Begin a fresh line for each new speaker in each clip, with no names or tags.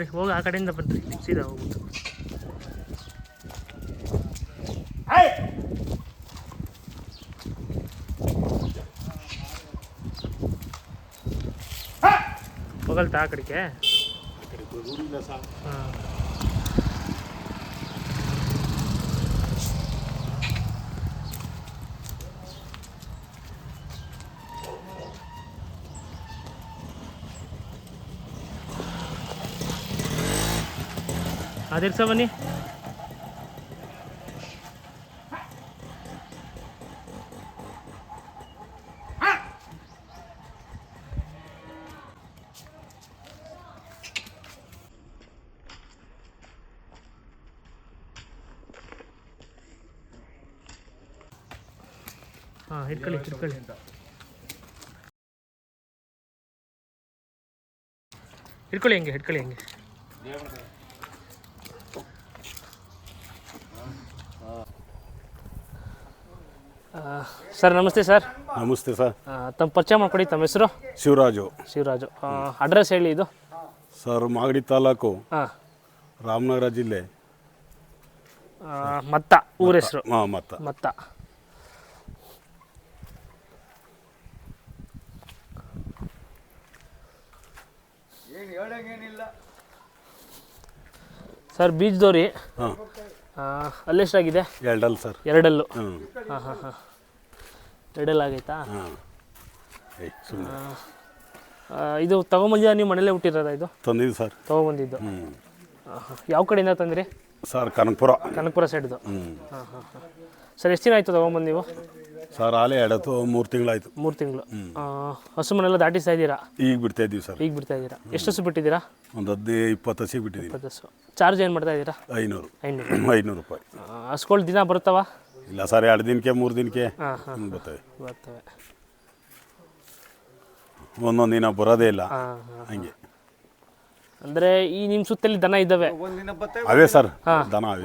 ರೀ ಹೋಗಿ ಆ ಕಡೆಯಿಂದ ಬನ್ನಿರಿ ಸೀದಾ ಹೋಗ್ಬಿಟ್ಟು. ಹೋಗಲ್ತಾ ಆ ಕಡೆಗೆ? ಹಾಂ ಅದಿರ್ಸ ಬನ್ನಿ. ಹಾಂ ಹಿಡ್ಕೊಳ್ಳಿ ಹಿಡ್ಕೊಳ್ಳಿ ಹೆಂಗೆ ಸರ್ ನಮಸ್ತೆ ಸರ್.
ನಮಸ್ತೆ ಸರ್.
ತಮ್ಮ ಪರಿಚಯ ಮಾಡ್ಕೊಡಿ. ತಮ್ಮ ಹೆಸರು? ಶಿವರಾಜು. ಅಡ್ರೆಸ್ ಹೇಳಿ. ಇದು
ಸರ್ ಮಾಗಡಿ ತಾಲೂಕು,
ಹಾಂ,
ರಾಮನಗರ ಜಿಲ್ಲೆ,
ಮತ್ತ ಊರ ಹೆಸರು? ಮತ್ತ. ಸರ್ ಬೀಜದವ್ರಿ ಅಲ್ಲೆಷ್ಟಾಗಿದೆ?
ಎರಡಲ್ಲ ಸರ್.
ಎರಡಲ್ಲು. ಎರಡಲ್ಲ ಆಗೈತಾ? ಇದು ತಗೊಂಬಂದಿದ್ದ ನೀವು ಮನೇಲೇ ಹುಟ್ಟಿರೋದ? ಇದು
ತಂದಿದ್ದು ಸರ್.
ತೊಗೊಂಬಂದಿದ್ದು. ಯಾವ ಕಡೆಯಿಂದ ತಂದ್ರಿ
ಸರ್? ಕನಕಪುರ
ಸೈಡ್ದು. ಸರ್ ಎಷ್ಟು ದಿನ ಆಯಿತು ತೊಗೊಂಬಂದು ನೀವು?
ಸರ್ ಆಲೇ 3 ತಿಂಗಳಾಯ್ತು.
3 ತಿಂಗಳು. ಹಸು ಮನೆಲ್ಲ ದಾಟಿಸ್ತಾ ಇದ್ದೀರಾ?
ಈಗ ಬಿಡ್ತಾ ಇದ್ದೀವಿ ಸರ್.
ಈಗ ಬಿಡ್ತಾ ಇದ್ದೀರಾ? ಎಷ್ಟು ಹಸು ಬಿಟ್ಟಿದ್ದೀರಾ?
ಒಂದು 15-20 ಹಸಿ ಬಿಟ್ಟಿದ್ದೀವಿ.
20 ಹಸು. ಚಾರ್ಜ್ ಏನು ಮಾಡ್ತಾ ಇದ್ದೀರಾ?
500 ರೂಪಾಯಿ.
ಹಸುಗಳು ದಿನ ಬರುತ್ತವ?
ಇಲ್ಲ ಸರ್, 2 ದಿನಕ್ಕೆ 3 ದಿನಕ್ಕೆ ಬರ್ತವೆ. ಒಂದೊಂದು ದಿನ ಬರೋದೇ ಇಲ್ಲ ಹಂಗೆ.
ಅಂದರೆ ಈ ನಿಮ್ಮ ಸುತ್ತಲ್ಲಿ ದನ ಇದ್ದಾವೆ?
ಅವೇ ಸರ್, ದನ ಅವೇ.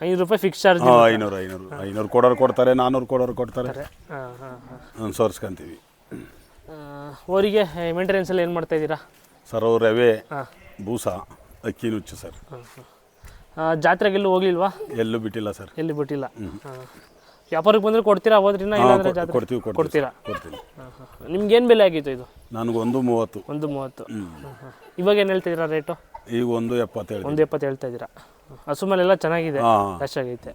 500 ರೂಪಾಯಿ ಫಿಕ್ಸ್ ಚಾರ್ಜ್?
500 ಕೊಡೋರು ಕೊಡ್ತಾರೆ, 400 ಕೊಡೋರು ಕೊಡ್ತಾರೆ. ಸೋರ್ಸ್ಕೊಂತೀವಿ.
ಅವರಿಗೆ ಮೇಂಟೆನೆನ್ಸ್ ಎಲ್ಲ ಏನು ಮಾಡ್ತಾ ಇದ್ದೀರಾ
ಸರ್? ಅವ್ರು ರವೆ, ಬೂಸ, ಅಕ್ಕಿ ನುಚ್ಚು ಸರ್.
ಜಾತ್ರೆಗೆಲ್ಲೂ ಹೋಗ್ಲಿಲ್ವಾ?
ಎಲ್ಲೂ ಬಿಟ್ಟಿಲ್ಲ ಸರ್.
ಎಲ್ಲಿ ಬಿಟ್ಟಿಲ್ಲ. ವ್ಯಾಪಾರಕ್ಕೆ ಬಂದರೆ ಕೊಡ್ತೀರಾ? ಹೋದ್ರಿನ ಇಲ್ಲಾಂದ್ರೆ ಜಾತ್ರೆ ಕೊಡ್ತೀರಾ? ನಿಮ್ಗೇನು ಬೆಲೆ ಆಗಿತ್ತು ಇದು?
ನನಗೆ 1.30.
1.30. ಇವಾಗ ಏನು ಹೇಳ್ತಿದ್ದೀರಾ ರೇಟು?
ಈಗ 1.70.
1.70 ಹೇಳ್ತಾ ಇದ್ದೀರಾ. ಹಸು ಮನೆಲ್ಲ ಚೆನ್ನಾಗಿದೆ, ಫ್ರೆಶ್ ಆಗೈತೆ.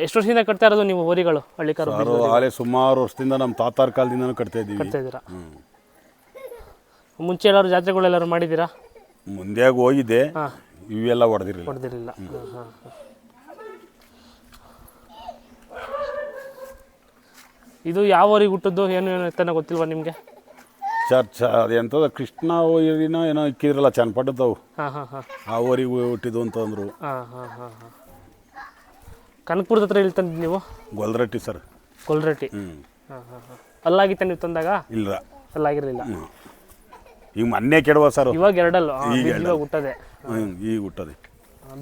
ಎಷ್ಟು ವರ್ಷದಿಂದ ಕಟ್ತಾ ಇರೋದು ನೀವು ಹೋರಿಗಳು? ಹಳ್ಳಿಕಾರು
ಆಲೇ ಸುಮಾರು ವರ್ಷದಿಂದ ನಮ್ಮ ತಾತಾರ ಕಾಲದಿಂದನೂ ಕಟ್ತಾ
ಇದ್ದೀರಾ? ಮುಂಚೆ ಎಲ್ಲರೂ ಜಾತ್ರೆಗಳೆಲ್ಲರೂ ಮಾಡಿದ್ದೀರಾ?
ಮುಂದೆ ಹೋಗಿದ್ದೆ, ಇವೆಲ್ಲ ಹೊಡೆದಿರಲಿಲ್ಲ.
ಇದು ಯಾವ ಊರಿಗೆ ಹುಟ್ಟಿದ್ದು? ಏನು ತನ ಗೊತ್ತಿಲ್ವಾ ನಿಮಗೆ?
ಚರ್ಚ್ ಅದೆಂಥದ ಕೃಷ್ಣ ಊರಿನ ಏನೋ ಇಕ್ಕಿದ್ರಲ್ಲ ಚನ್ನಪಟ್ಟದವು, ಆ ಊರಿಗೆ ಹುಟ್ಟಿದ್ದು ಅಂತಂದ್ರು.
ಕನಕಪುರದ ಹತ್ರ ಇಲ್ಲಿ ತಂದಿದ್ದು ನೀವು?
ಗೊಲ್ರಟ್ಟಿ ಸರ್.
ಗೊಲ್ರಟ್ಟಿ. ಅಲ್ಲಾಗಿತ್ತ ನೀವು ತಂದಾಗ?
ಇಲ್ಲ,
ಅಲ್ಲಾಗಿರಲಿಲ್ಲ.
ಈಗ ಮೊನ್ನೆ ಕೆಡವ ಸರ್.
ಇವಾಗ ಎರಡಲ್ಲ, ಇವಾಗ ಹುಟ್ಟದೆ.
ಈಗ ಹುಟ್ಟದೆ.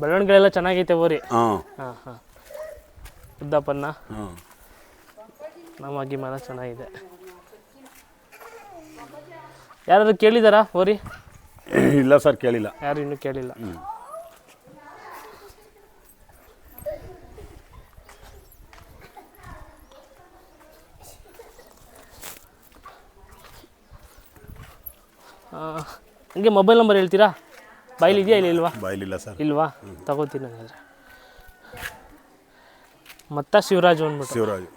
ಬೆಳವಣಿಗೆಲ್ಲ ಚೆನ್ನಾಗೈತೆ ಓರಿ. ಉದ್ದಪ್ಪನ್ನ ನಮ್ಮ ಅಗ್ಗಿ ಮರ ಚೆನ್ನಾಗಿದೆ. ಯಾರಾದ್ರು ಕೇಳಿದಾರಾ ಓರಿ?
ಇಲ್ಲ ಸರ್, ಕೇಳಿಲ್ಲ.
ಯಾರು ಇನ್ನೂ ಕೇಳಿಲ್ಲ. ಹಂಗೆ ಮೊಬೈಲ್ ನಂಬರ್ ಹೇಳ್ತೀರಾ? ಬಾಯ್ಲಿ ಇದೆಯಾ? ಇಲ್ವಾ?
ಬಾಯ್ಲಿಲ್ಲ ಸರ್.
ಇಲ್ವಾ? ತಗೋತೀನಿ ಹಾಗಾದ್ರೆ. ಮತ್ತ ಶಿವರಾಜು ಅಂದ್ಬಿಟ್ಟು.
ಶಿವರಾಜು.